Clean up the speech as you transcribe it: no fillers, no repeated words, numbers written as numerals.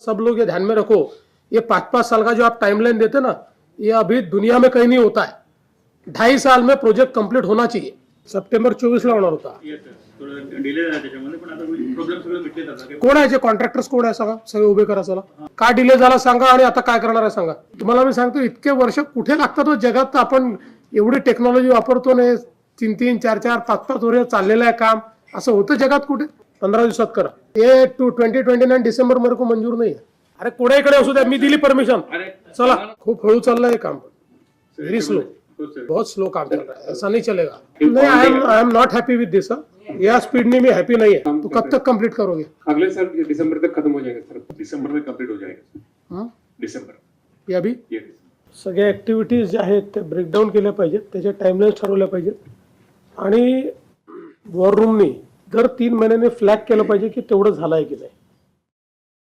सब लोग ये ध्यान में रखो, ये 5-5 साल का जो आप टाइमलाइन देते ना, ये अभी दुनिया में कहीं नहीं होता है। 2.5 साल में प्रोजेक्ट कंप्लीट होना चाहिए। सप्टेंबर 24 ला होणार होता। कोण आहे जे कॉन्ट्रॅक्टर्स कोण आहे सांगा, सगळे उभे करा चला। का डिले झाला सांगा आणि आता काय करणार आहे सांगा। तुम्हाला मी सांगतो इतके वर्ष कुठे लागतात हो जगात, आपण एवढी टेक्नॉलॉजी वापरतो ना, 3-3, 4-4, 5-5 वर्ष चाललेलं आहे काम, असं होतं जगात कुठे? 15 दिवसात करा। ये 2029 डिसेंबर मेरे को मंजूर नाही आहे। अरे कोणा इकडे असू द्या, मी दिली परमिशन, चला। खूप हळू चाललंय काम, व्हेरी स्लो, बहुत स्लो काम चल रहा है, ऐसा नहीं चलेगा। नहीं, आई एम नॉट हैप्पी विद दिस। या स्पीड में मैं हैप्पी नहीं है। तो कब तक कंप्लीट करोगे? अगले साल दिसंबर तक खत्म हो जाएगा सर। दिसंबर में कंप्लीट हो जाएगा। दिसंबर या अभी सगळ्या ऍक्टिव्हिटीज ज्या आहेत ते ब्रेकडाऊन केल्या पाहिजेत, त्याचे टाइमलाईन ठरवल्या पाहिजेत आणि वॉर रूमनी दर 3 महिन्याने फ्लॅग केलं पाहिजे की तेवढं झालंय की नाही।